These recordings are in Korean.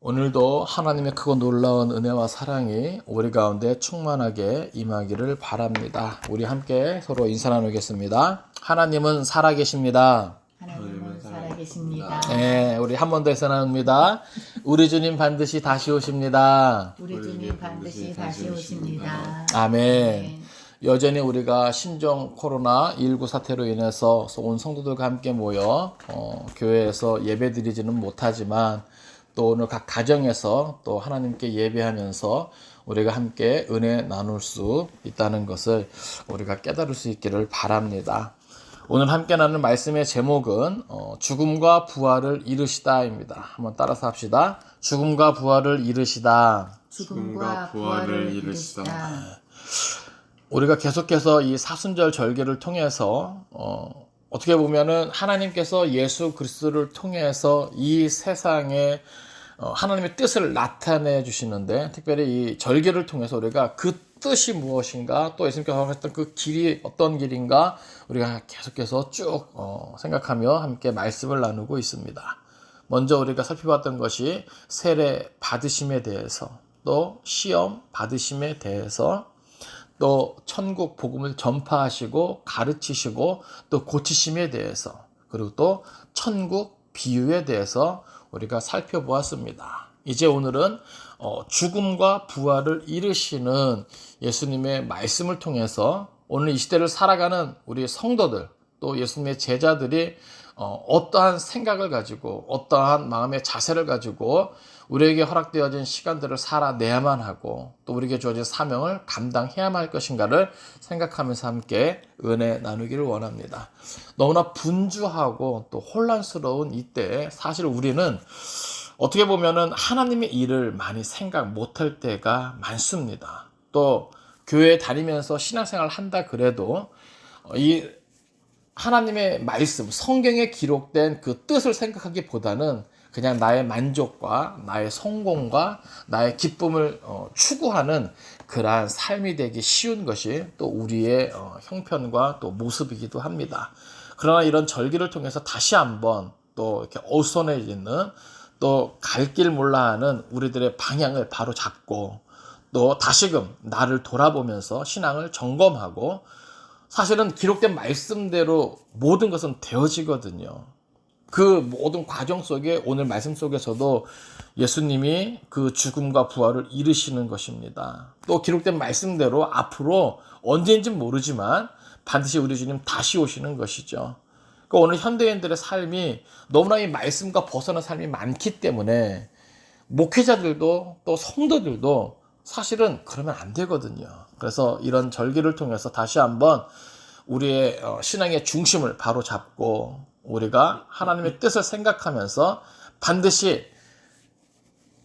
오늘도 하나님의 크고 놀라운 은혜와 사랑이 우리 가운데 충만하게 임하기를 바랍니다. 우리 함께 서로 인사 나누겠습니다. 하나님은 살아계십니다. 하나님은 살아계십니다. 네, 우리 한 번 더 인사 나눕니다. 우리 주님 반드시 다시 오십니다. 우리 주님 반드시 다시 오십니다. 아멘. 여전히 우리가 신종 코로나19 사태로 인해서 온 성도들과 함께 모여 교회에서 예배드리지는 못하지만 또 오늘 각 가정에서 또 하나님께 예배하면서 우리가 함께 은혜 나눌 수 있다는 것을 우리가 깨달을 수 있기를 바랍니다. 오늘 함께 나눌 말씀의 제목은 죽음과 부활을 이루시다입니다. 한번 따라서 합시다. 죽음과 부활을 이루시다. 죽음과 부활을 이루시다. 우리가 계속해서 이 사순절 절기를 통해서 어떻게 보면은 하나님께서 예수 그리스도를 통해서 이 세상에 하나님의 뜻을 나타내 주시는데, 특별히 이 절기를 통해서 우리가 그 뜻이 무엇인가, 또 예수님께서 하셨던 그 길이 어떤 길인가 우리가 계속해서 쭉 생각하며 함께 말씀을 나누고 있습니다. 먼저 우리가 살펴봤던 것이 세례 받으심에 대해서, 또 시험 받으심에 대해서, 또 천국 복음을 전파하시고 가르치시고 또 고치심에 대해서, 그리고 또 천국 비유에 대해서 우리가 살펴보았습니다. 이제 오늘은 죽음과 부활을 이루시는 예수님의 말씀을 통해서 오늘 이 시대를 살아가는 우리 성도들, 또 예수님의 제자들이 어떠한 생각을 가지고 어떠한 마음의 자세를 가지고 우리에게 허락되어진 시간들을 살아내야만 하고 또 우리에게 주어진 사명을 감당해야만 할 것인가를 생각하면서 함께 은혜 나누기를 원합니다. 너무나 분주하고 또 혼란스러운 이때에 사실 우리는 어떻게 보면은 하나님의 일을 많이 생각 못할 때가 많습니다. 또 교회에 다니면서 신앙생활을 한다 그래도 이 하나님의 말씀, 성경에 기록된 그 뜻을 생각하기보다는 그냥 나의 만족과 나의 성공과 나의 기쁨을 추구하는 그러한 삶이 되기 쉬운 것이 또 우리의 형편과 또 모습이기도 합니다. 그러나 이런 절기를 통해서 다시 한번 또 이렇게 어수선해지는, 또 갈 길 몰라 하는 우리들의 방향을 바로 잡고 또 다시금 나를 돌아보면서 신앙을 점검하고, 사실은 기록된 말씀대로 모든 것은 되어지거든요. 그 모든 과정 속에 오늘 말씀 속에서도 예수님이 그 죽음과 부활을 이루시는 것입니다. 또 기록된 말씀대로 앞으로 언제인지 모르지만 반드시 우리 주님 다시 오시는 것이죠. 그러니까 오늘 현대인들의 삶이 너무나 이 말씀과 벗어난 삶이 많기 때문에 목회자들도 또 성도들도 사실은 그러면 안 되거든요. 그래서 이런 절기를 통해서 다시 한번 우리의 신앙의 중심을 바로 잡고 우리가 하나님의 뜻을 생각하면서 반드시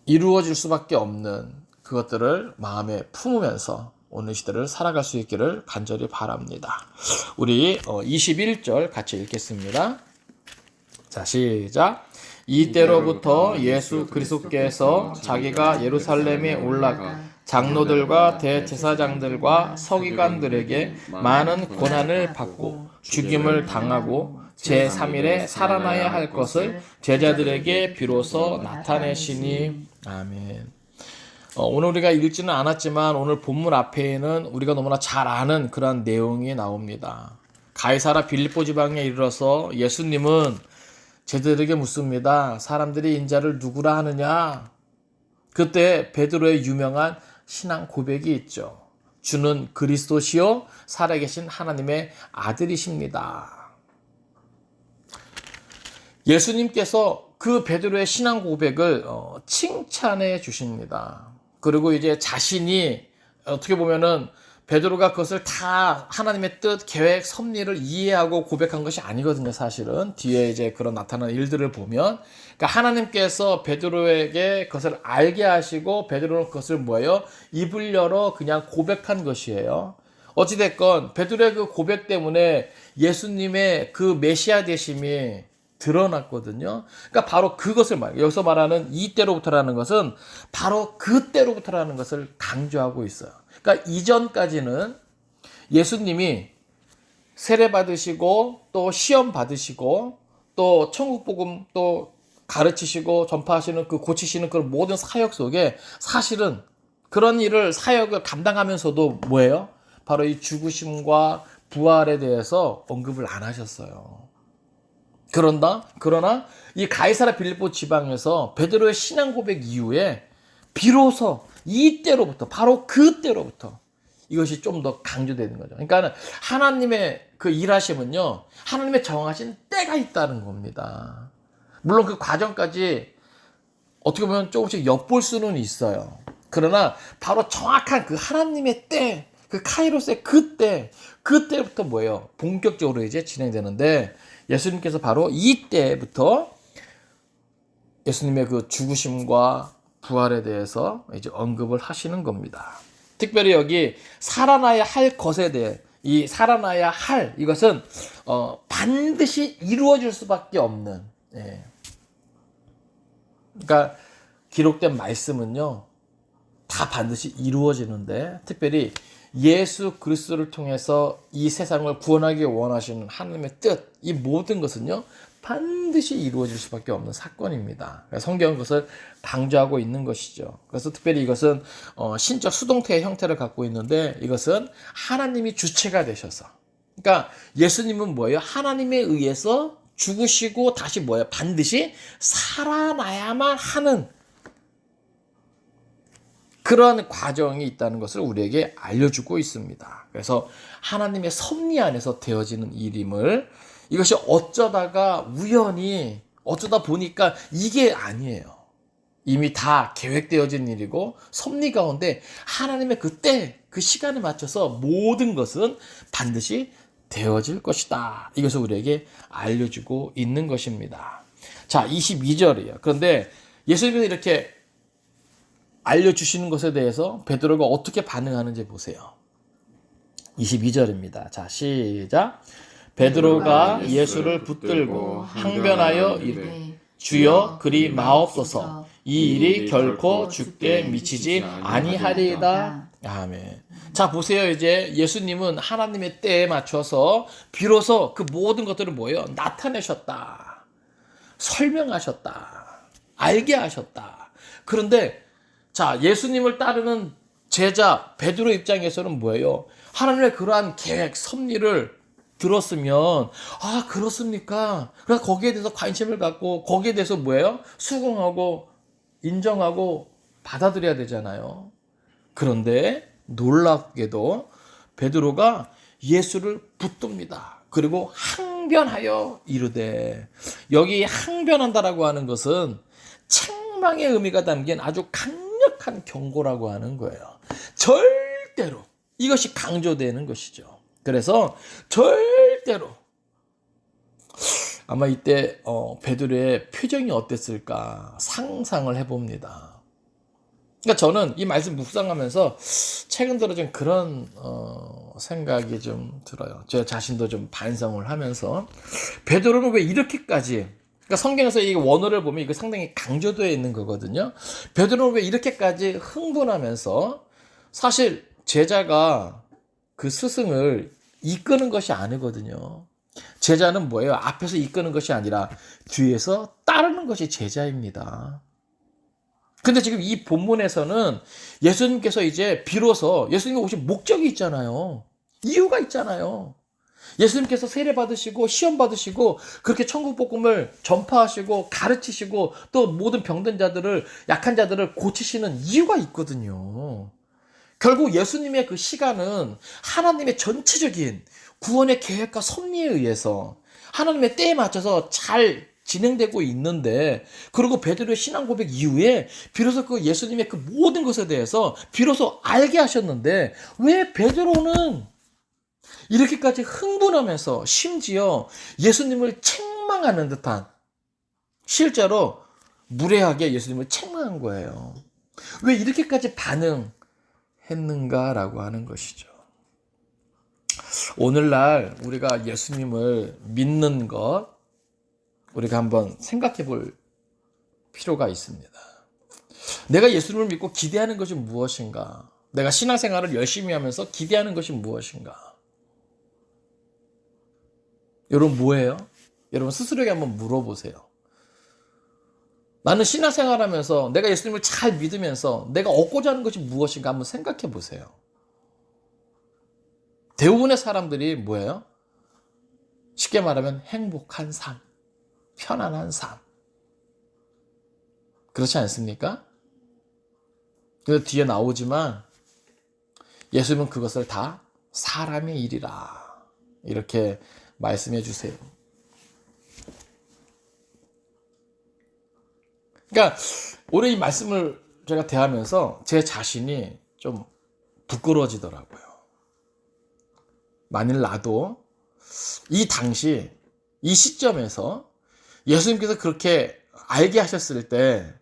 이루어질 수밖에 없는 그것들을 마음에 품으면서 오늘 시대를 살아갈 수 있기를 간절히 바랍니다. 우리 21절 같이 읽겠습니다. 자, 시작. 이때로부터 예수 그리스도께서 자기가 예루살렘에 올라가 장로들과 대제사장들과 서기관들에게 많은 고난을 받고 죽임을 당하고 제3일에 살아나야 할 것을 제자들에게 비로소 나타내시니. 아멘. 오늘 우리가 읽지는 않았지만 오늘 본문 앞에는 우리가 너무나 잘 아는 그런 내용이 나옵니다. 가이사라 빌립보 지방에 이르러서 예수님은 제자들에게 묻습니다. 사람들이 인자를 누구라 하느냐? 그때 베드로의 유명한 신앙 고백이 있죠. 주는 그리스도시요 살아계신 하나님의 아들이십니다. 예수님께서 그 베드로의 신앙 고백을 칭찬해 주십니다. 그리고 이제 자신이 어떻게 보면은 베드로가 그것을 다 하나님의 뜻, 계획, 섭리를 이해하고 고백한 것이 아니거든요, 사실은. 뒤에 이제 그런 나타나는 일들을 보면. 그러니까 하나님께서 베드로에게 그것을 알게 하시고, 베드로는 그것을 뭐예요? 입을 열어 그냥 고백한 것이에요. 어찌됐건, 베드로의 그 고백 때문에 예수님의 그 메시아 되심이 드러났거든요. 그러니까 바로 그것을 말해요. 여기서 말하는 이때로부터라는 것은 바로 그때로부터라는 것을 강조하고 있어요. 그러니까 이전까지는 예수님이 세례 받으시고 또 시험 받으시고 또 천국 복음 또 가르치시고 전파하시는 그 고치시는 그런 모든 사역 속에 사실은 그런 일을 사역을 감당하면서도 뭐예요? 바로 이 죽으심과 부활에 대해서 언급을 안 하셨어요. 그러나 이 가이사라 빌립보 지방에서 베드로의 신앙 고백 이후에 비로소 이때로부터 바로 그때로부터 이것이 좀 더 강조되는 거죠. 그러니까 하나님의 그 일하심은요, 하나님의 정하신 때가 있다는 겁니다. 물론 그 과정까지 어떻게 보면 조금씩 엿볼 수는 있어요. 그러나 바로 정확한 그 하나님의 때, 그 카이로스의 그때부터 뭐예요? 본격적으로 이제 진행되는데 예수님께서 바로 이때부터 예수님의 그 죽으심과 부활에 대해서 이제 언급을 하시는 겁니다. 특별히 여기 살아나야 할 것에 대해 이 살아나야 할 이것은 반드시 이루어질 수밖에 없는 그러니까 기록된 말씀은요 다 반드시 이루어지는데 특별히 예수 그리스도를 통해서 이 세상을 구원하기 원하시는 하나님의 뜻 이 모든 것은요 반드시 이루어질 수밖에 없는 사건입니다. 성경은 그것을 강조하고 있는 것이죠. 그래서 특별히 이것은 신적 수동태의 형태를 갖고 있는데 이것은 하나님이 주체가 되셔서 그러니까 예수님은 뭐예요? 하나님에 의해서 죽으시고 다시 뭐예요? 반드시 살아나야만 하는 그런 과정이 있다는 것을 우리에게 알려주고 있습니다. 그래서 하나님의 섭리 안에서 되어지는 일임을 이것이 어쩌다가 우연히 어쩌다 보니까 이게 아니에요. 이미 다 계획되어진 일이고 섭리 가운데 하나님의 그때 그 시간에 맞춰서 모든 것은 반드시 되어질 것이다. 이것을 우리에게 알려주고 있는 것입니다. 자, 22절이에요. 그런데 예수님이 이렇게 알려주시는 것에 대해서 베드로가 어떻게 반응하는지 보세요. 22절입니다. 자, 시작. 베드로가 예수를 붙들고 항변하여 이르되 주여 그리 마옵소서 이 일이 결코 죽게 미치지 아니하리이다. 아멘. 자, 보세요. 이제 예수님은 하나님의 때에 맞춰서 비로소 그 모든 것들을 뭐예요? 나타내셨다. 설명하셨다. 알게 하셨다. 그런데 자, 예수님을 따르는 제자 베드로 입장에서는 뭐예요? 하나님의 그러한 계획, 섭리를 들었으면 아 그렇습니까? 그래서 거기에 대해서 관심을 갖고 거기에 대해서 뭐예요? 수긍하고 인정하고 받아들여야 되잖아요. 그런데 놀랍게도 베드로가 예수를 붙듭니다. 그리고 항변하여 이르되 여기 항변한다라고 하는 것은 책망의 의미가 담긴 아주 강력한 경고라고 하는 거예요. 절대로 이것이 강조되는 것이죠. 그래서 절대로 아마 이때 베드로의 표정이 어땠을까 상상을 해봅니다. 그러니까 저는 이 말씀 묵상하면서 최근 들어 좀 그런 생각이 좀 들어요. 제 자신도 좀 반성을 하면서 베드로는 왜 이렇게까지 그러니까 성경에서 이 원어를 보면 이거 상당히 강조되어 있는 거거든요. 베드로는 왜 이렇게까지 흥분하면서 사실 제자가 그 스승을 이끄는 것이 아니거든요. 제자는 뭐예요? 앞에서 이끄는 것이 아니라 뒤에서 따르는 것이 제자입니다. 근데 지금 이 본문에서는 예수님께서 이제 비로소 예수님이 오신 목적이 있잖아요. 이유가 있잖아요. 예수님께서 세례 받으시고 시험 받으시고 그렇게 천국 복음을 전파하시고 가르치시고 또 모든 병든 자들을 약한 자들을 고치시는 이유가 있거든요. 결국 예수님의 그 시간은 하나님의 전체적인 구원의 계획과 섭리에 의해서 하나님의 때에 맞춰서 잘 진행되고 있는데 그리고 베드로의 신앙 고백 이후에 비로소 그 예수님의 그 모든 것에 대해서 비로소 알게 하셨는데 왜 베드로는 이렇게까지 흥분하면서 심지어 예수님을 책망하는 듯한 실제로 무례하게 예수님을 책망한 거예요. 왜 이렇게까지 반응했는가라고 하는 것이죠. 오늘날 우리가 예수님을 믿는 것 우리가 한번 생각해 볼 필요가 있습니다. 내가 예수님을 믿고 기대하는 것이 무엇인가? 내가 신앙생활을 열심히 하면서 기대하는 것이 무엇인가? 여러분 뭐예요? 여러분 스스로에게 한번 물어보세요. 나는 신앙생활하면서 내가 예수님을 잘 믿으면서 내가 얻고자 하는 것이 무엇인가 한번 생각해 보세요. 대부분의 사람들이 뭐예요? 쉽게 말하면 행복한 삶, 편안한 삶. 그렇지 않습니까? 그래서 뒤에 나오지만 예수님은 그것을 다 사람의 일이라 이렇게 말씀해 주세요. 그러니까 오늘 이 말씀을 제가 대하면서 제 자신이 좀 부끄러워지더라고요. 만일 나도 이 당시 이 시점에서 예수님께서 그렇게 알게 하셨을 때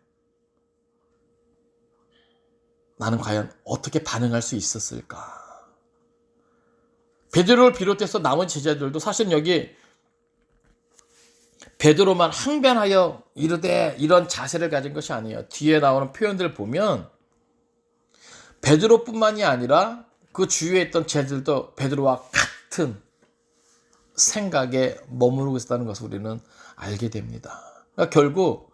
나는 과연 어떻게 반응할 수 있었을까? 베드로를 비롯해서 나머지 제자들도 사실 여기 베드로만 항변하여 이르되 이런 자세를 가진 것이 아니에요. 뒤에 나오는 표현들을 보면 베드로뿐만이 아니라 그 주위에 있던 제자들도 베드로와 같은 생각에 머무르고 있었다는 것을 우리는 알게 됩니다. 그러니까 결국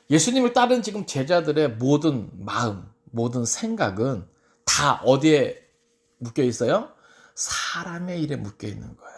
예수님을 따른 지금 제자들의 모든 마음, 모든 생각은 다 어디에 묶여 있어요? 사람의 일에 묶여 있는 거예요.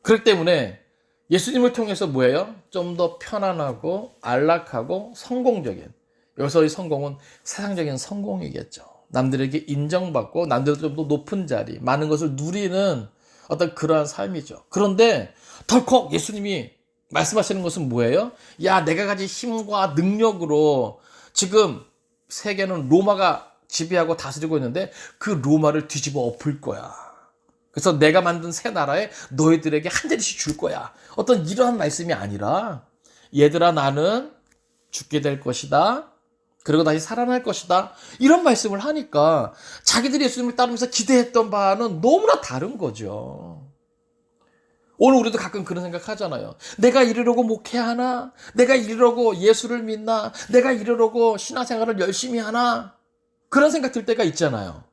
그렇기 때문에 예수님을 통해서 뭐예요? 좀 더 편안하고 안락하고 성공적인, 여기서 이 성공은 세상적인 성공이겠죠. 남들에게 인정받고 남들보다 좀 더 높은 자리, 많은 것을 누리는 어떤 그러한 삶이죠. 그런데 덜컥 예수님이 말씀하시는 것은 뭐예요? 야, 내가 가진 힘과 능력으로 지금 세계는 로마가 지배하고 다스리고 있는데 그 로마를 뒤집어 엎을 거야. 그래서 내가 만든 새 나라에 너희들에게 한 자리씩 줄 거야. 어떤 이러한 말씀이 아니라 얘들아 나는 죽게 될 것이다. 그리고 다시 살아날 것이다. 이런 말씀을 하니까 자기들이 예수님을 따르면서 기대했던 바는 너무나 다른 거죠. 오늘 우리도 가끔 그런 생각 하잖아요. 내가 이러려고 목회하나? 내가 이러려고 예수를 믿나? 내가 이러려고 신앙생활을 열심히 하나? 그런 생각 들 때가 있잖아요.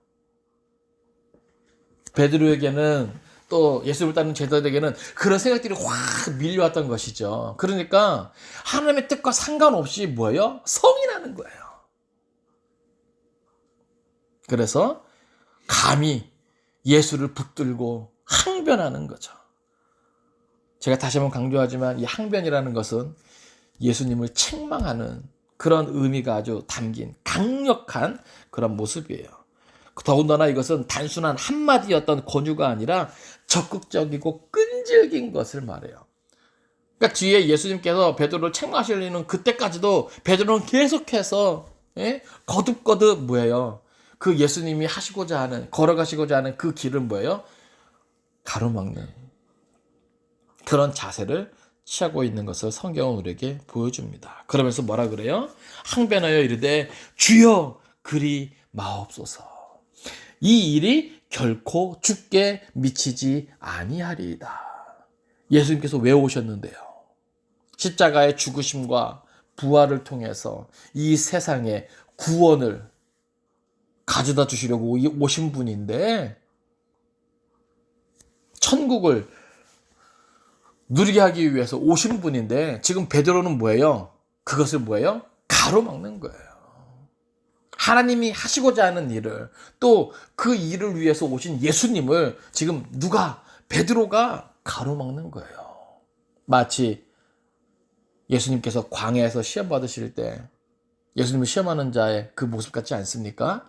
베드로에게는 또 예수를 따르는 제자들에게는 그런 생각들이 확 밀려왔던 것이죠. 그러니까 하나님의 뜻과 상관없이 뭐예요? 성이 나는 거예요. 그래서 감히 예수를 붙들고 항변하는 거죠. 제가 다시 한번 강조하지만 이 항변이라는 것은 예수님을 책망하는 그런 의미가 아주 담긴 강력한 그런 모습이에요. 더군다나 이것은 단순한 한마디 어떤 권유가 아니라 적극적이고 끈질긴 것을 말해요. 그러니까 뒤에 예수님께서 베드로를 책망하시려는 그때까지도 베드로는 계속해서 거듭거듭 뭐예요? 그 예수님이 하시고자 하는, 걸어가시고자 하는 그 길은 뭐예요? 가로막는 그런 자세를 취하고 있는 것을 성경은 우리에게 보여줍니다. 그러면서 뭐라 그래요? 항변하여 이르되 주여 그리 마옵소서. 이 일이 결코 죽게 미치지 아니하리이다. 예수님께서 왜 오셨는데요? 십자가의 죽으심과 부활을 통해서 이 세상에 구원을 가져다 주시려고 오신 분인데 천국을 누리게 하기 위해서 오신 분인데 지금 베드로는 뭐예요? 그것을 뭐예요? 가로막는 거예요. 하나님이 하시고자 하는 일을 또 그 일을 위해서 오신 예수님을 지금 누가? 베드로가 가로막는 거예요. 마치 예수님께서 광야에서 시험 받으실 때 예수님을 시험하는 자의 그 모습 같지 않습니까?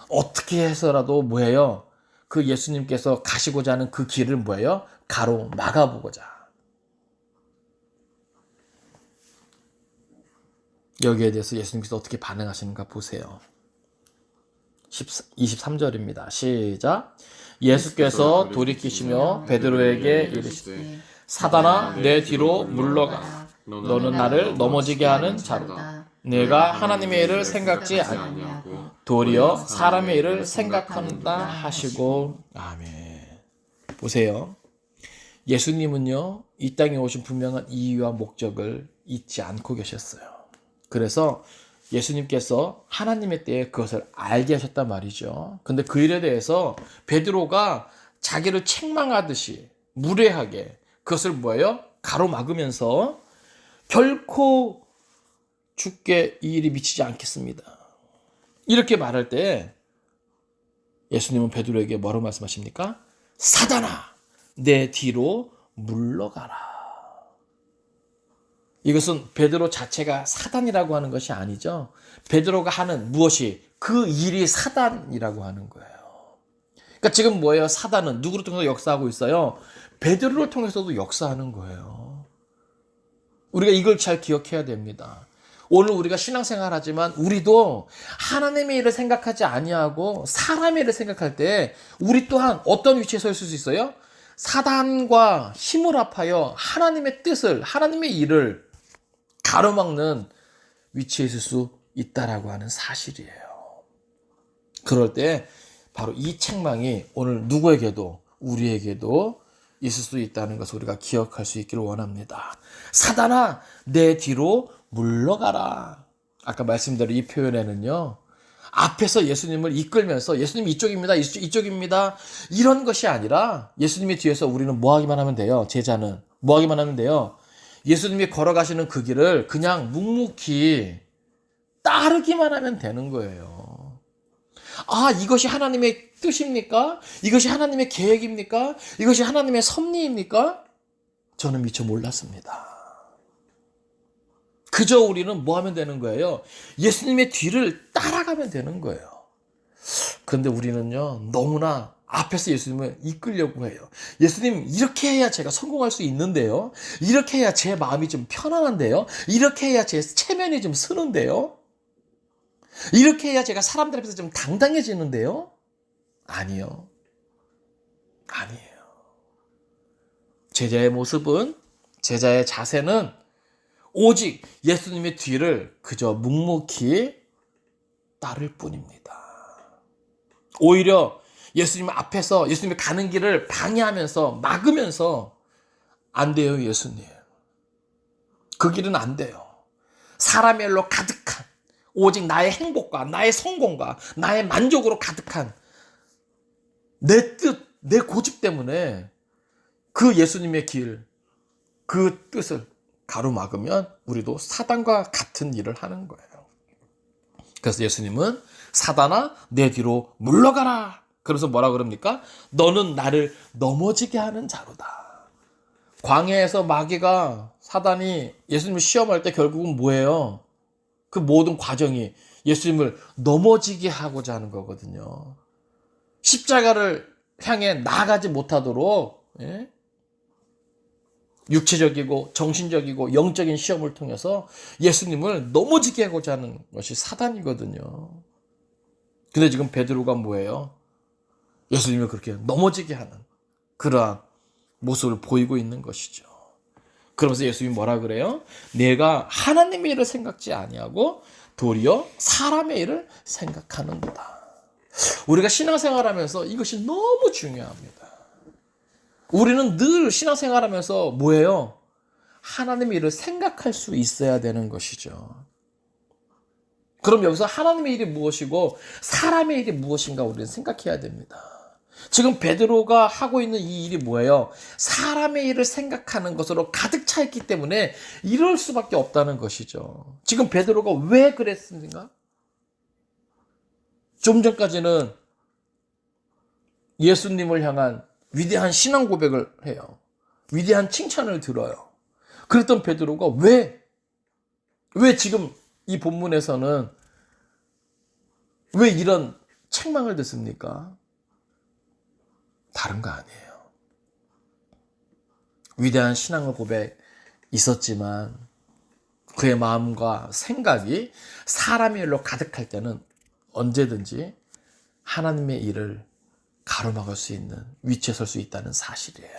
어떻게 해서라도 뭐예요? 그 예수님께서 가시고자 하는 그 길을 뭐예요? 가로막아보고자. 여기에 대해서 예수님께서 어떻게 반응하시는가 보세요. 23절입니다. 시작. 예수께서 돌이키시며 베드로에게 이르시되 사단아 내 뒤로 물러가. 너는 나를 넘어지게 하는 자로다. 내가 하나님의 일을 생각지 아니하고 도리어 사람의 일을 생각한다 하시고. 아멘. 보세요. 예수님은요 이 땅에 오신 분명한 이유와 목적을 잊지 않고 계셨어요. 그래서 예수님께서 하나님의 때에 그것을 알게 하셨단 말이죠. 근데 그 일에 대해서 베드로가 자기를 책망하듯이 무례하게 그것을 뭐예요? 가로막으면서 결코 주께 이 일이 미치지 않겠습니다. 이렇게 말할 때 예수님은 베드로에게 뭐라고 말씀하십니까? 사단아, 내 뒤로 물러가라. 이것은 베드로 자체가 사단이라고 하는 것이 아니죠. 베드로가 하는 무엇이 그 일이 사단이라고 하는 거예요. 그러니까 지금 뭐예요? 사단은 누구를 통해서 역사하고 있어요? 베드로를 통해서도 역사하는 거예요. 우리가 이걸 잘 기억해야 됩니다. 오늘 우리가 신앙생활하지만 우리도 하나님의 일을 생각하지 아니하고 사람의 일을 생각할 때 우리 또한 어떤 위치에 서 있을 수 있어요? 사단과 힘을 합하여 하나님의 뜻을, 하나님의 일을 가로막는 위치에 있을 수 있다라고 하는 사실이에요. 그럴 때 바로 이 책망이 오늘 누구에게도 우리에게도 있을 수 있다는 것을 우리가 기억할 수 있기를 원합니다. 사단아, 내 뒤로 물러가라. 아까 말씀대로 이 표현에는요, 앞에서 예수님을 이끌면서 예수님 이쪽입니다, 이쪽입니다, 이런 것이 아니라 예수님의 뒤에서 우리는 뭐 하기만 하면 돼요? 제자는 뭐 하기만 하면 돼요? 예수님이 걸어가시는 그 길을 그냥 묵묵히 따르기만 하면 되는 거예요. 아, 이것이 하나님의 뜻입니까? 이것이 하나님의 계획입니까? 이것이 하나님의 섭리입니까? 저는 미처 몰랐습니다. 그저 우리는 뭐 하면 되는 거예요? 예수님의 뒤를 따라가면 되는 거예요. 그런데 우리는요, 너무나 앞에서 예수님을 이끌려고 해요. 예수님, 이렇게 해야 제가 성공할 수 있는데요. 이렇게 해야 제 마음이 좀 편안한데요. 이렇게 해야 제 체면이 좀 서는데요. 이렇게 해야 제가 사람들 앞에서 좀 당당해지는데요. 아니요. 아니에요. 제자의 모습은, 제자의 자세는 오직 예수님의 뒤를 그저 묵묵히 따를 뿐입니다. 오히려 예수님 앞에서 예수님이 가는 길을 방해하면서 막으면서 안 돼요, 예수님. 그 길은 안 돼요. 사람의 일로 가득한, 오직 나의 행복과 나의 성공과 나의 만족으로 가득한 내 뜻, 내 고집 때문에 그 예수님의 길, 그 뜻을 가로막으면 우리도 사단과 같은 일을 하는 거예요. 그래서 예수님은 사단아, 내 뒤로 물러가라. 그래서 뭐라 그럽니까? 너는 나를 넘어지게 하는 자로다. 광야에서 마귀가, 사단이 예수님을 시험할 때 결국은 뭐예요? 그 모든 과정이 예수님을 넘어지게 하고자 하는 거거든요. 십자가를 향해 나아가지 못하도록, 예? 육체적이고 정신적이고 영적인 시험을 통해서 예수님을 넘어지게 하고자 하는 것이 사단이거든요. 근데 지금 베드로가 뭐예요? 예수님을 그렇게 넘어지게 하는 그러한 모습을 보이고 있는 것이죠. 그러면서 예수님이 뭐라 그래요? 내가 하나님의 일을 생각지 아니하고 도리어 사람의 일을 생각하는도다. 우리가 신앙생활하면서 이것이 너무 중요합니다. 우리는 늘 신앙생활하면서 뭐예요? 하나님의 일을 생각할 수 있어야 되는 것이죠. 그럼 여기서 하나님의 일이 무엇이고 사람의 일이 무엇인가 우리는 생각해야 됩니다. 지금 베드로가 하고 있는 이 일이 뭐예요? 사람의 일을 생각하는 것으로 가득 차 있기 때문에 이럴 수밖에 없다는 것이죠. 지금 베드로가 왜 그랬습니까? 좀 전까지는 예수님을 향한 위대한 신앙 고백을 해요. 위대한 칭찬을 들어요. 그랬던 베드로가 왜 지금 이 본문에서는 왜 이런 책망을 듣습니까? 다른 거 아니에요. 위대한 신앙의 고백 있었지만 그의 마음과 생각이 사람의 일로 가득할 때는 언제든지 하나님의 일을 가로막을 수 있는 위치에 설 수 있다는 사실이에요.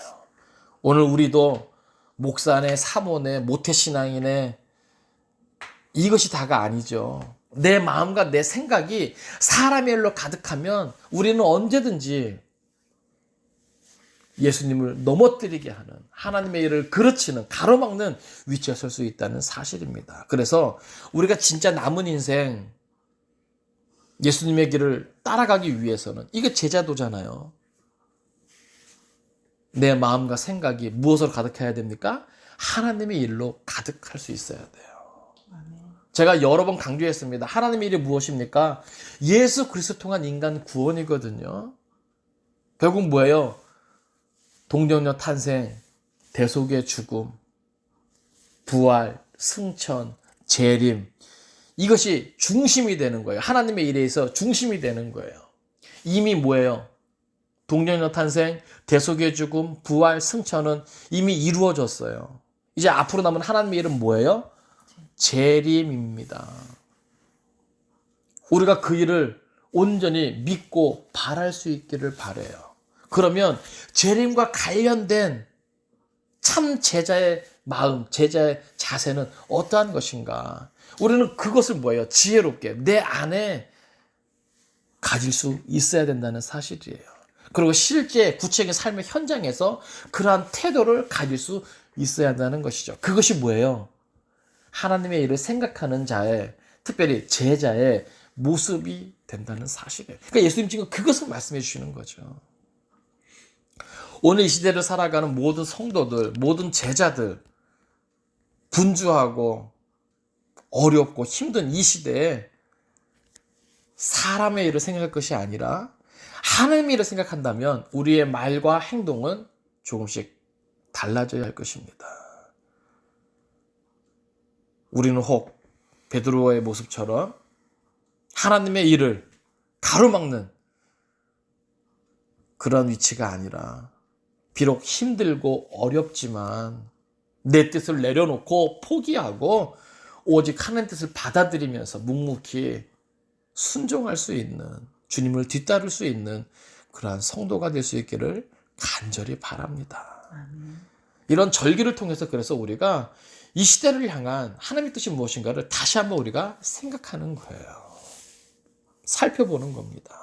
오늘 우리도 목사네, 사모네, 모태신앙이네 이것이 다가 아니죠. 내 마음과 내 생각이 사람의 일로 가득하면 우리는 언제든지 예수님을 넘어뜨리게 하는 하나님의 일을 그르치는 가로막는 위치에 설 수 있다는 사실입니다. 그래서 우리가 진짜 남은 인생 예수님의 길을 따라가기 위해서는 이게 제자도잖아요. 내 마음과 생각이 무엇으로 가득해야 됩니까? 하나님의 일로 가득할 수 있어야 돼요. 제가 여러 번 강조했습니다. 하나님의 일이 무엇입니까? 예수 그리스도 통한 인간 구원이거든요. 결국 뭐예요? 동정녀 탄생, 대속의 죽음, 부활, 승천, 재림, 이것이 중심이 되는 거예요. 하나님의 일에 있어 중심이 되는 거예요. 이미 뭐예요? 동정녀 탄생, 대속의 죽음, 부활, 승천은 이미 이루어졌어요. 이제 앞으로 남은 하나님의 일은 뭐예요? 재림입니다. 우리가 그 일을 온전히 믿고 바랄 수 있기를 바라요. 그러면 재림과 관련된 참 제자의 마음, 제자의 자세는 어떠한 것인가? 우리는 그것을 뭐예요? 지혜롭게 내 안에 가질 수 있어야 된다는 사실이에요. 그리고 실제 구체적인 삶의 현장에서 그러한 태도를 가질 수 있어야 한다는 것이죠. 그것이 뭐예요? 하나님의 일을 생각하는 자의, 특별히 제자의 모습이 된다는 사실이에요. 그러니까 예수님 지금 그것을 말씀해 주시는 거죠. 오늘 이 시대를 살아가는 모든 성도들, 모든 제자들, 분주하고 어렵고 힘든 이 시대에 사람의 일을 생각할 것이 아니라 하나님의 일을 생각한다면 우리의 말과 행동은 조금씩 달라져야 할 것입니다. 우리는 혹 베드로의 모습처럼 하나님의 일을 가로막는 그런 위치가 아니라 비록 힘들고 어렵지만 내 뜻을 내려놓고 포기하고 오직 하나님 뜻을 받아들이면서 묵묵히 순종할 수 있는, 주님을 뒤따를 수 있는 그러한 성도가 될 수 있기를 간절히 바랍니다. 이런 절기를 통해서 그래서 우리가 이 시대를 향한 하나님의 뜻이 무엇인가를 다시 한번 우리가 생각하는 거예요. 살펴보는 겁니다.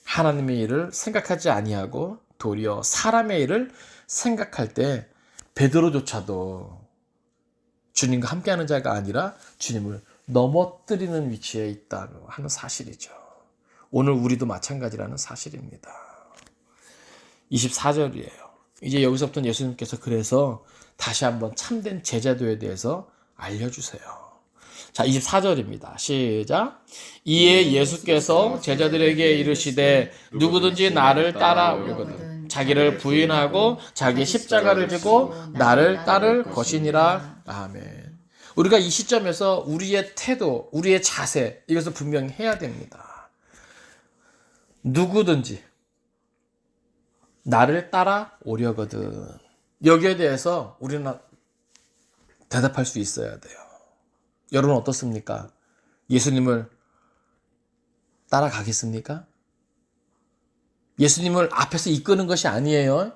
하나님의 일을 생각하지 아니하고 도리어 사람의 일을 생각할 때 베드로조차도 주님과 함께하는 자가 아니라 주님을 넘어뜨리는 위치에 있다고 하는 사실이죠. 오늘 우리도 마찬가지라는 사실입니다. 24절이에요. 이제 여기서부터는 예수님께서 그래서 다시 한번 참된 제자도에 대해서 알려주세요. 자, 24절입니다. 시작. 이에 예수께서 제자들에게 이르시되 누구든지 나를 따라오려거든 자기를 부인하고 자기 십자가를 지고 나를 따를 것이니라. 아멘. 우리가 이 시점에서 우리의 태도, 우리의 자세, 이것을 분명히 해야 됩니다. 누구든지 나를 따라오려거든. 여기에 대해서 우리는 대답할 수 있어야 돼요. 여러분 어떻습니까? 예수님을 따라가겠습니까? 예수님을 앞에서 이끄는 것이 아니에요.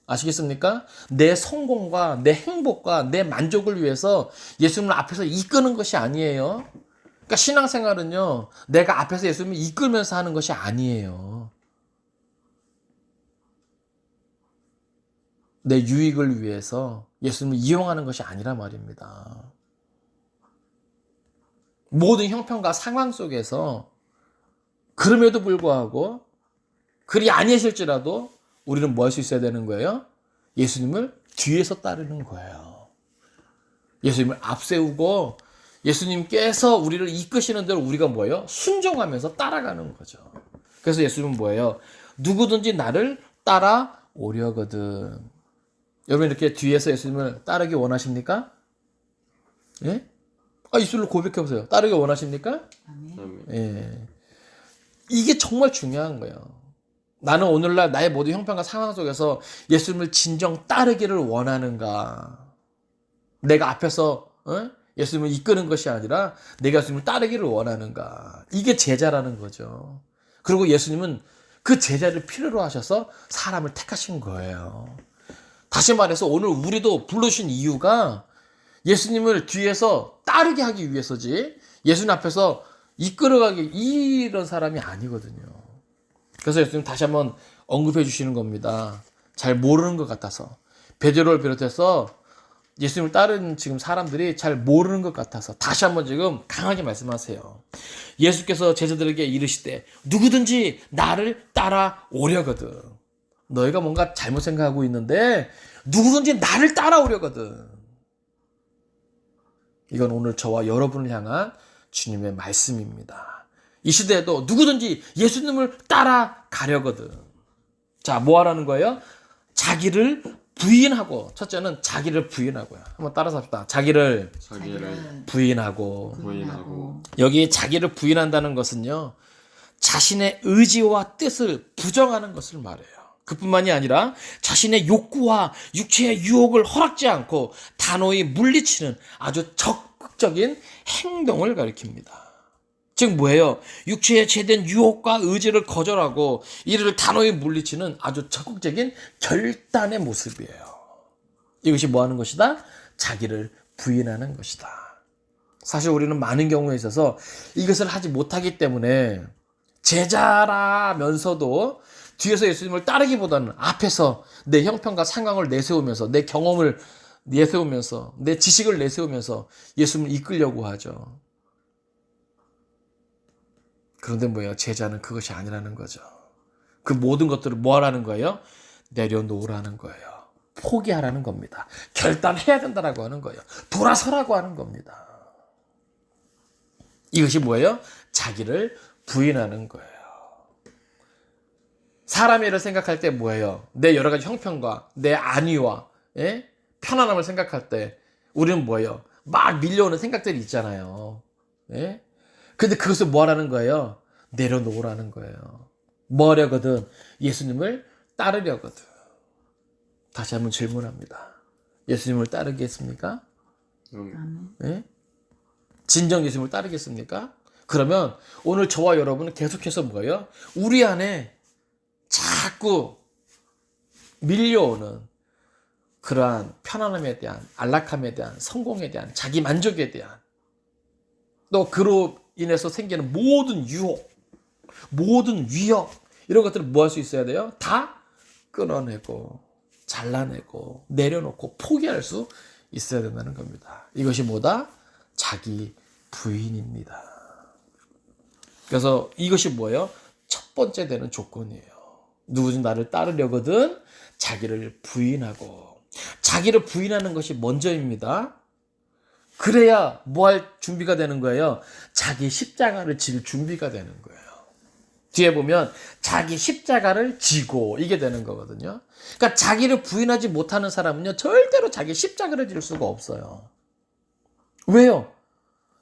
아시겠습니까? 내 성공과 내 행복과 내 만족을 위해서 예수님을 앞에서 이끄는 것이 아니에요. 그러니까 신앙생활은요, 내가 앞에서 예수님을 이끌면서 하는 것이 아니에요. 내 유익을 위해서 예수님을 이용하는 것이 아니라 말입니다. 모든 형편과 상황 속에서 그럼에도 불구하고 그리 아니실지라도 우리는 뭐 할 수 있어야 되는 거예요? 예수님을 뒤에서 따르는 거예요. 예수님을 앞세우고 예수님께서 우리를 이끄시는 대로 우리가 뭐예요? 순종하면서 따라가는 거죠. 그래서 예수님은 뭐예요? 누구든지 나를 따라오려거든. 여러분 이렇게 뒤에서 예수님을 따르기 원하십니까? 예? 입술로 고백해보세요. 따르기 원하십니까? 아멘. 예. 이게 정말 중요한 거예요. 나는 오늘날 나의 모든 형편과 상황 속에서 예수님을 진정 따르기를 원하는가? 내가 앞에서 예수님을 이끄는 것이 아니라 내가 예수님을 따르기를 원하는가? 이게 제자라는 거죠. 그리고 예수님은 그 제자를 필요로 하셔서 사람을 택하신 거예요. 다시 말해서 오늘 우리도 부르신 이유가 예수님을 뒤에서 따르게 하기 위해서지 예수님 앞에서 이끌어가기 이런 사람이 아니거든요. 그래서 예수님 다시 한번 언급해 주시는 겁니다. 잘 모르는 것 같아서. 베드로를 비롯해서 예수님을 따르는 지금 사람들이 잘 모르는 것 같아서 다시 한번 지금 강하게 말씀하세요. 예수께서 제자들에게 이르시되 누구든지 나를 따라오려거든. 너희가 뭔가 잘못 생각하고 있는데 누구든지 나를 따라오려거든. 이건 오늘 저와 여러분을 향한 주님의 말씀입니다. 이 시대에도 누구든지 예수님을 따라가려거든. 자, 뭐 하라는 거예요? 자기를 부인하고, 첫째는 자기를 부인하고요. 한번 따라서 합시다. 자기를 부인하고. 여기 자기를 부인한다는 것은요, 자신의 의지와 뜻을 부정하는 것을 말해요. 그뿐만이 아니라 자신의 욕구와 육체의 유혹을 허락지 않고 단호히 물리치는 아주 적극적인 행동을 가리킵니다. 즉 뭐예요? 육체에 제된 유혹과 의지를 거절하고 이를 단호히 물리치는 아주 적극적인 결단의 모습이에요. 이것이 뭐 하는 것이다? 자기를 부인하는 것이다. 사실 우리는 많은 경우에 있어서 이것을 하지 못하기 때문에 제자라면서도 뒤에서 예수님을 따르기보다는 앞에서 내 형편과 상황을 내세우면서 내 경험을 내세우면서 내 지식을 내세우면서 예수님을 이끌려고 하죠. 그런데 뭐예요? 제자는 그것이 아니라는 거죠. 그 모든 것들을 뭐 하라는 거예요? 내려놓으라는 거예요. 포기하라는 겁니다. 결단해야 된다라고 하는 거예요. 돌아서라고 하는 겁니다. 이것이 뭐예요? 자기를 부인하는 거예요. 사람의 일을 생각할 때 뭐예요? 내 여러 가지 형편과 내 안위와 편안함을 생각할 때 우리는 뭐예요? 막 밀려오는 생각들이 있잖아요. 근데 그것을 뭐 하라는 거예요? 내려놓으라는 거예요. 뭐 하려거든? 예수님을 따르려거든. 다시 한번 질문합니다. 예수님을 따르겠습니까? 진정 예수님을 따르겠습니까? 그러면 오늘 저와 여러분은 계속해서 뭐예요? 우리 안에 자꾸 밀려오는 그러한 편안함에 대한, 안락함에 대한, 성공에 대한, 자기 만족에 대한, 또 그로 인해서 생기는 모든 유혹, 모든 위협, 이런 것들을 뭐 할 수 있어야 돼요? 다 끊어내고, 잘라내고, 내려놓고, 포기할 수 있어야 된다는 겁니다. 이것이 뭐다? 자기 부인입니다. 그래서 이것이 뭐예요? 첫 번째 되는 조건이에요. 누구든 나를 따르려거든 자기를 부인하고, 자기를 부인하는 것이 먼저입니다. 그래야 뭐 할 준비가 되는 거예요? 자기 십자가를 질 준비가 되는 거예요. 뒤에 보면 자기 십자가를 지고 이게 되는 거거든요. 그러니까 자기를 부인하지 못하는 사람은요, 절대로 자기 십자가를 질 수가 없어요. 왜요?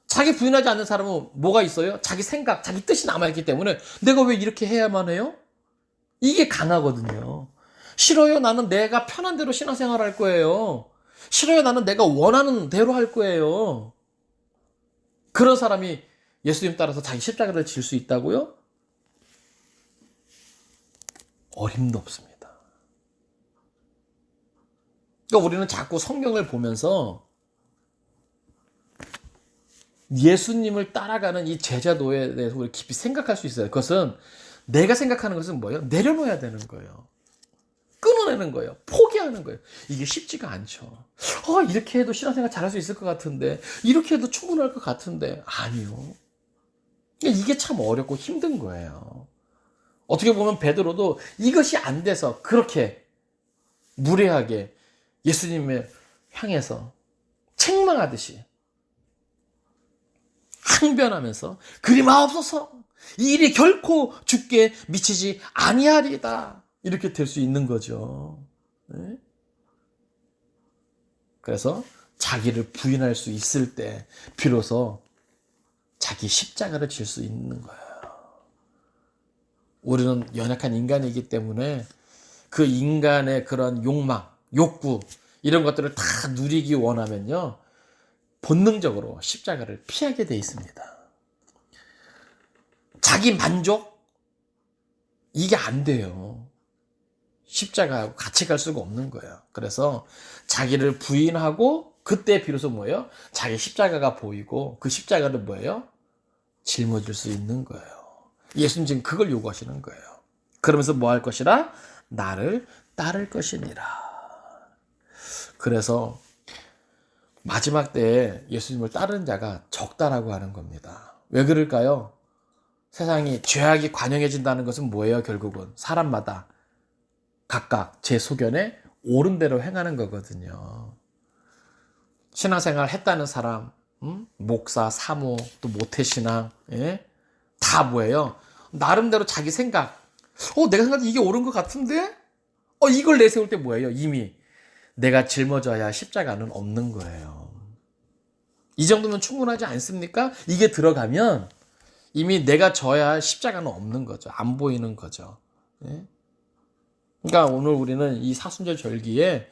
자기 부인하지 않는 사람은 뭐가 있어요? 자기 생각, 자기 뜻이 남아있기 때문에 내가 왜 이렇게 해야만 해요? 이게 강하거든요. 싫어요. 나는 내가 편한 대로 신앙생활 할 거예요. 싫어요. 나는 내가 원하는 대로 할 거예요. 그런 사람이 예수님 따라서 자기 십자가를 질 수 있다고요? 어림도 없습니다. 그러니까 우리는 자꾸 성경을 보면서 예수님을 따라가는 이 제자도에 대해서 우리 깊이 생각할 수 있어요. 그것은 내가 생각하는 것은 뭐예요? 내려놓아야 되는 거예요. 끊어내는 거예요. 포기하는 거예요. 이게 쉽지가 않죠. 이렇게 해도 신앙생활 잘할 수 있을 것 같은데, 이렇게 해도 충분할 것 같은데, 아니요. 이게 참 어렵고 힘든 거예요. 어떻게 보면 베드로도 이것이 안 돼서 그렇게 무례하게 예수님을 향해서 책망하듯이 항변하면서 그리 마옵소서, 이 일이 결코 주께 미치지 아니하리다, 이렇게 될 수 있는 거죠. 그래서 자기를 부인할 수 있을 때 비로소 자기 십자가를 질 수 있는 거예요. 우리는 연약한 인간이기 때문에 그 인간의 그런 욕망, 욕구, 이런 것들을 다 누리기 원하면요, 본능적으로 십자가를 피하게 돼 있습니다. 자기 만족? 이게 안 돼요. 십자가하고 같이 갈 수가 없는 거예요. 그래서 자기를 부인하고 그때 비로소 뭐예요? 자기 십자가가 보이고 그 십자가를 뭐예요? 짊어질 수 있는 거예요. 예수님 지금 그걸 요구하시는 거예요. 그러면서 뭐 할 것이라? 나를 따를 것이니라. 그래서 마지막 때에 예수님을 따르는 자가 적다라고 하는 겁니다. 왜 그럴까요? 세상이 죄악이 관영해진다는 것은 뭐예요? 결국은 사람마다 각각 제 소견에 옳은 대로 행하는 거거든요. 신앙생활 했다는 사람, 목사, 사모, 또 모태신앙, 예? 다 뭐예요? 나름대로 자기 생각, 내가 생각해 이게 옳은 것 같은데? 이걸 내세울 때 뭐예요? 이미 내가 짊어져야 십자가는 없는 거예요. 이 정도면 충분하지 않습니까? 이게 들어가면 이미 내가 져야 할 십자가는 없는 거죠. 안 보이는 거죠. 예? 그러니까 오늘 우리는 이 사순절 절기에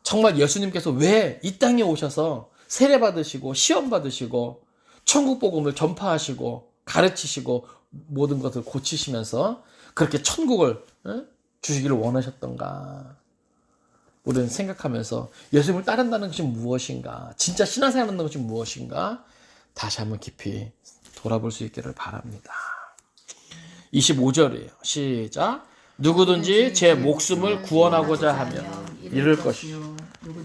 정말 예수님께서 왜 이 땅에 오셔서 세례 받으시고 시험 받으시고 천국 복음을 전파하시고 가르치시고 모든 것을 고치시면서 그렇게 천국을 주시기를 원하셨던가. 우리는 생각하면서 예수님을 따른다는 것이 무엇인가, 진짜 신앙생활 하는 것이 무엇인가 다시 한번 깊이 돌아볼 수 있기를 바랍니다. 25절이에요. 시작. 누구든지 제 목숨을 구원하고자 하면 잃을 것이요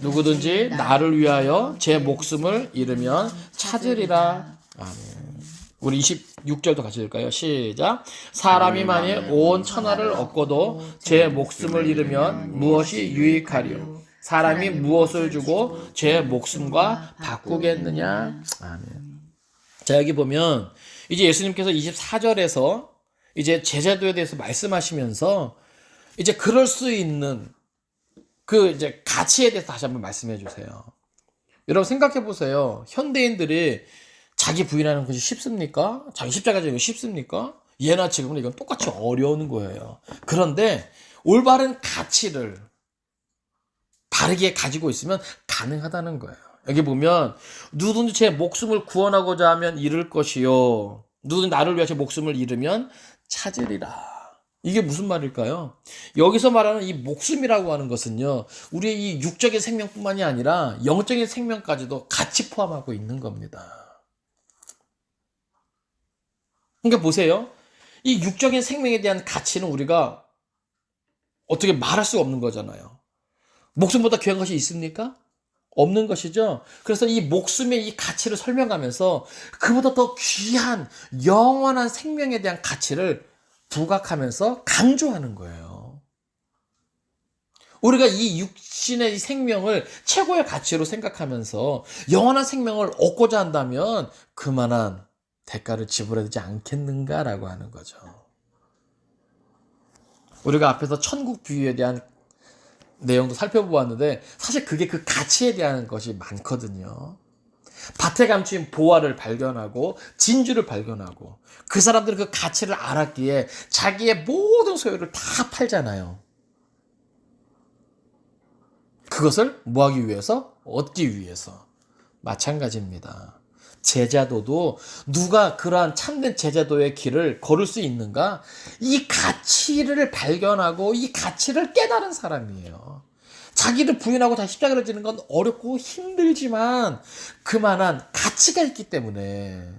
누구든지 나를 위하여 제 목숨을 잃으면 찾으리라. 아멘. 우리 26절도 같이 읽을까요? 시작. 사람이 만일 온 천하를 얻고도 제 목숨을 잃으면 무엇이 유익하리요? 사람이 무엇을 주고 제 목숨과 바꾸겠느냐? 아멘. 자, 여기 보면 이제 예수님께서 24절에서 이제 제자도에 대해서 말씀하시면서 이제 그럴 수 있는 그 이제 가치에 대해서 다시 한번 말씀해 주세요. 여러분 생각해 보세요. 현대인들이 자기 부인하는 것이 쉽습니까? 자기 십자가 지는 거 쉽습니까? 예나 지금은 이건 똑같이 어려운 거예요. 그런데 올바른 가치를 바르게 가지고 있으면 가능하다는 거예요. 여기 보면 누구든지 제 목숨을 구원하고자 하면 잃을 것이요 누구든지 나를 위하여 제 목숨을 잃으면 찾으리라. 이게 무슨 말일까요? 여기서 말하는 이 목숨이라고 하는 것은요, 우리의 이 육적인 생명뿐만이 아니라 영적인 생명까지도 같이 포함하고 있는 겁니다. 그러니까 보세요. 이 육적인 생명에 대한 가치는 우리가 어떻게 말할 수가 없는 거잖아요. 목숨보다 귀한 것이 있습니까? 없는 것이죠. 그래서 이 목숨의 이 가치를 설명하면서 그보다 더 귀한 영원한 생명에 대한 가치를 부각하면서 강조하는 거예요. 우리가 이 육신의 이 생명을 최고의 가치로 생각하면서 영원한 생명을 얻고자 한다면 그만한 대가를 지불해야 되지 않겠는가라고 하는 거죠. 우리가 앞에서 천국 비유에 대한 내용도 살펴보았는데 사실 그게 그 가치에 대한 것이 많거든요. 밭에 감추인 보화를 발견하고 진주를 발견하고 그 사람들은 그 가치를 알았기에 자기의 모든 소유를 다 팔잖아요. 그것을 뭐 하기 위해서? 얻기 위해서. 마찬가지입니다. 제자도도 누가 그러한 참된 제자도의 길을 걸을 수 있는가? 이 가치를 발견하고 이 가치를 깨달은 사람이에요. 자기를 부인하고 다시 십자가를 지는 건 어렵고 힘들지만 그만한 가치가 있기 때문에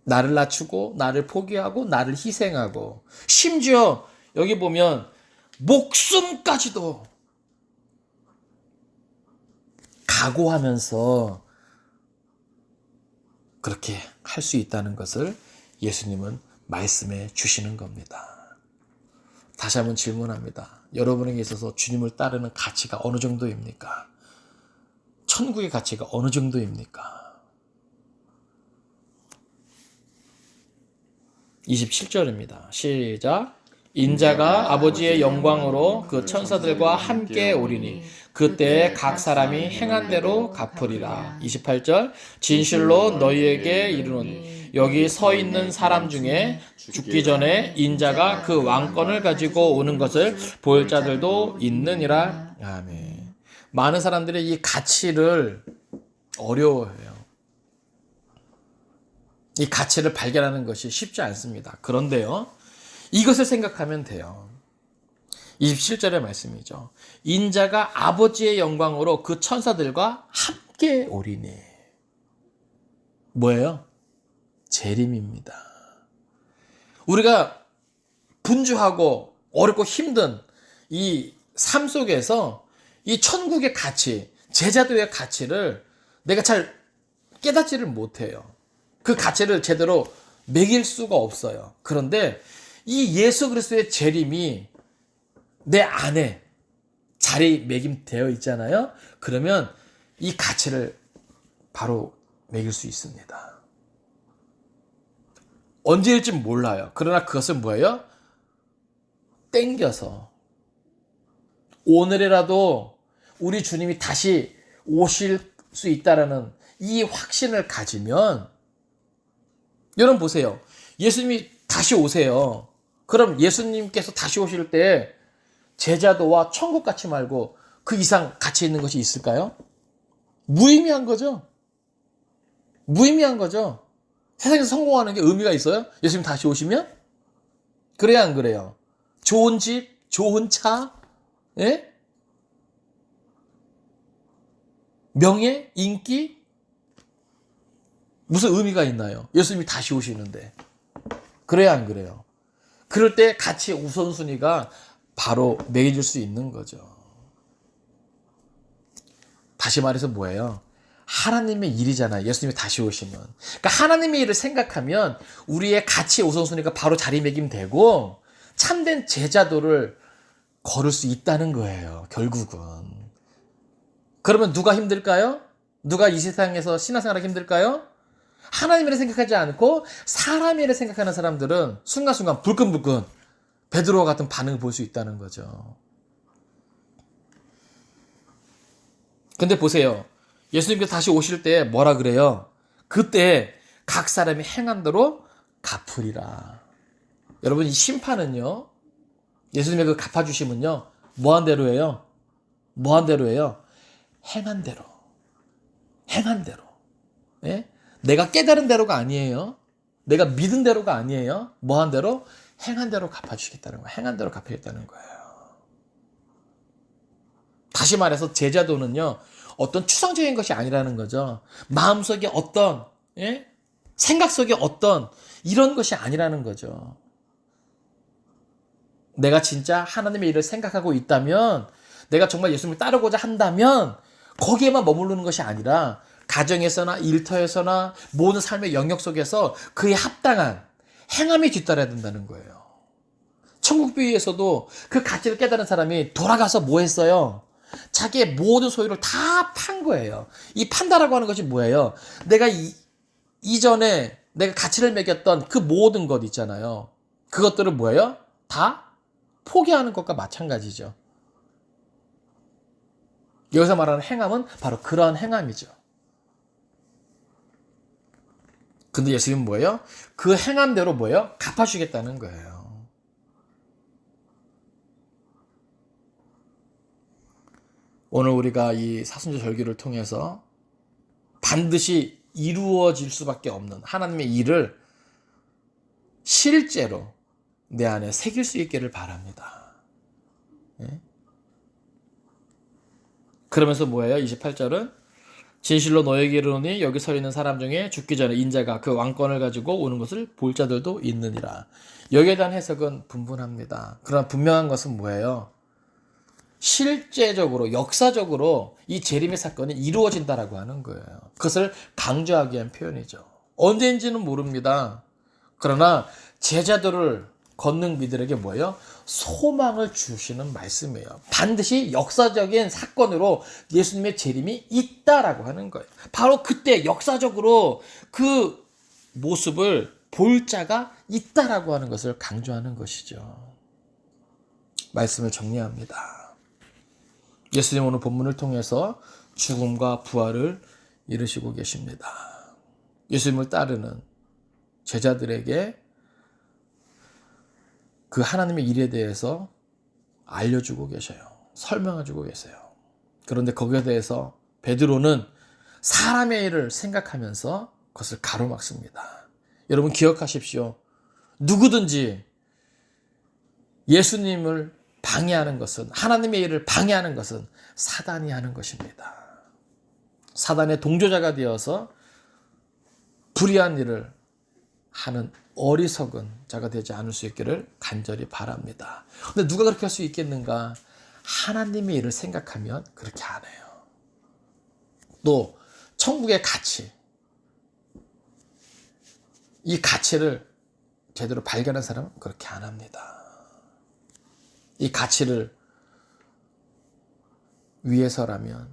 나를 낮추고 나를 포기하고 나를 희생하고 심지어 여기 보면 목숨까지도 각오하면서 그렇게 할 수 있다는 것을 예수님은 말씀해 주시는 겁니다. 다시 한번 질문합니다. 여러분에게 있어서 주님을 따르는 가치가 어느 정도입니까? 천국의 가치가 어느 정도입니까? 27절입니다. 시작. 인자가 아버지의 영광으로 그 천사들과 함께 오리니 그때 각 사람이 행한 대로 갚으리라. 28절. 진실로 너희에게 이르노니 여기 서 있는 사람 중에 죽기 전에 인자가 그 왕권을 가지고 오는 것을 볼 자들도 있느니라. 아멘. 많은 사람들이 이 가치를 어려워해요. 이 가치를 발견하는 것이 쉽지 않습니다. 그런데요, 이것을 생각하면 돼요. 27절의 말씀이죠. 인자가 아버지의 영광으로 그 천사들과 함께 오리니. 뭐예요? 재림입니다. 우리가 분주하고 어렵고 힘든 이 삶 속에서 이 천국의 가치, 제자도의 가치를 내가 잘 깨닫지를 못해요. 그 가치를 제대로 매길 수가 없어요. 그런데 이 예수 그리스도의 재림이 내 안에 자리매김되어 있잖아요. 그러면 이 가치를 바로 매길 수 있습니다. 언제일지 몰라요. 그러나 그것은 뭐예요? 땡겨서 오늘이라도 우리 주님이 다시 오실 수 있다라는 이 확신을 가지면, 여러분 보세요. 예수님이 다시 오세요. 그럼 예수님께서 다시 오실 때 제자도와 천국 가치 말고 그 이상 가치 있는 것이 있을까요? 무의미한 거죠. 무의미한 거죠. 세상에서 성공하는 게 의미가 있어요? 예수님 다시 오시면? 그래야 안 그래요? 좋은 집, 좋은 차, 예? 명예, 인기? 무슨 의미가 있나요? 예수님이 다시 오시는데. 그래야 안 그래요? 그럴 때 가치의 우선순위가 바로 매겨질 수 있는 거죠. 다시 말해서 뭐예요? 하나님의 일이잖아요. 예수님이 다시 오시면. 그러니까 하나님의 일을 생각하면 우리의 가치의 우선순위가 바로 자리매김되고 참된 제자도를 걸을 수 있다는 거예요. 결국은. 그러면 누가 힘들까요? 누가 이 세상에서 신앙생활하기 힘들까요? 하나님의 일을 생각하지 않고 사람의 일을 생각하는 사람들은 순간순간 불끈불끈 베드로와 같은 반응을 볼 수 있다는 거죠. 근데 보세요. 예수님께서 다시 오실 때 뭐라 그래요? 그때 각 사람이 행한 대로 갚으리라. 여러분, 이 심판은요, 예수님의 그 갚아주심은요, 뭐한 대로예요? 뭐한 대로예요? 행한 대로. 행한 대로. 예? 내가 깨달은 대로가 아니에요. 내가 믿은 대로가 아니에요. 뭐한 대로? 행한 대로 갚아주시겠다는 거예요. 행한 대로 갚아주겠다는 거예요. 다시 말해서 제자도는요, 어떤 추상적인 것이 아니라는 거죠. 마음속에 어떤, 예? 생각 속에 어떤 이런 것이 아니라는 거죠. 내가 진짜 하나님의 일을 생각하고 있다면, 내가 정말 예수님을 따르고자 한다면 거기에만 머무르는 것이 아니라 가정에서나 일터에서나 모든 삶의 영역 속에서 그에 합당한 행함이 뒤따라야 된다는 거예요. 천국 비유에서도 그 가치를 깨달은 사람이 돌아가서 뭐 했어요? 자기의 모든 소유를 다 판 거예요. 이 판다라고 하는 것이 뭐예요? 내가 이전에 내가 가치를 매겼던 그 모든 것 있잖아요. 그것들은 뭐예요? 다 포기하는 것과 마찬가지죠. 여기서 말하는 행함은 바로 그러한 행함이죠. 근데 예수님은 뭐예요? 그 행함대로 뭐예요? 갚아주겠다는 거예요. 오늘 우리가 이 사순절 절기를 통해서 반드시 이루어질 수밖에 없는 하나님의 일을 실제로 내 안에 새길 수 있기를 바랍니다. 예? 그러면서 뭐예요? 28절은 진실로 너에게 이르노니 여기 서 있는 사람 중에 죽기 전에 인자가 그 왕권을 가지고 오는 것을 볼 자들도 있느니라. 여기에 대한 해석은 분분합니다. 그러나 분명한 것은 뭐예요? 실제적으로 역사적으로 이 재림의 사건이 이루어진다라고 하는 거예요. 그것을 강조하기 위한 표현이죠. 언제인지는 모릅니다. 그러나 제자들을 걷는 이들에게 뭐예요? 소망을 주시는 말씀이에요. 반드시 역사적인 사건으로 예수님의 재림이 있다라고 하는 거예요. 바로 그때 역사적으로 그 모습을 볼 자가 있다라고 하는 것을 강조하는 것이죠. 말씀을 정리합니다. 예수님 오늘 본문을 통해서 죽음과 부활을 이루시고 계십니다. 예수님을 따르는 제자들에게 그 하나님의 일에 대해서 알려주고 계셔요. 설명해주고 계세요. 그런데 거기에 대해서 베드로는 사람의 일을 생각하면서 그것을 가로막습니다. 여러분 기억하십시오. 누구든지 예수님을 방해하는 것은, 하나님의 일을 방해하는 것은 사단이 하는 것입니다. 사단의 동조자가 되어서 불의한 일을 하는 어리석은 자가 되지 않을 수 있기를 간절히 바랍니다. 근데 누가 그렇게 할 수 있겠는가? 하나님의 일을 생각하면 그렇게 안 해요. 또 천국의 가치, 이 가치를 제대로 발견한 사람은 그렇게 안 합니다. 이 가치를 위해서라면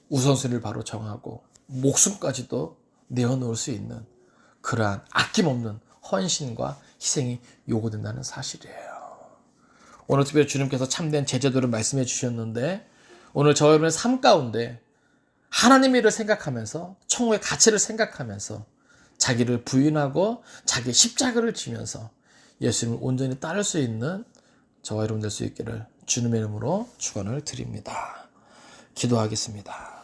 우선순위를 바로 정하고 목숨까지도 내어놓을 수 있는 그러한 아낌없는 헌신과 희생이 요구된다는 사실이에요. 오늘 특별히 주님께서 참된 제자도를 말씀해 주셨는데 오늘 저 여러분의 삶 가운데 하나님의 일을 생각하면서 천국의 가치를 생각하면서 자기를 부인하고 자기 십자가를 지면서 예수님을 온전히 따를 수 있는 저와 여러분 될 수 있기를 주님의 이름으로 축원을 드립니다. 기도하겠습니다.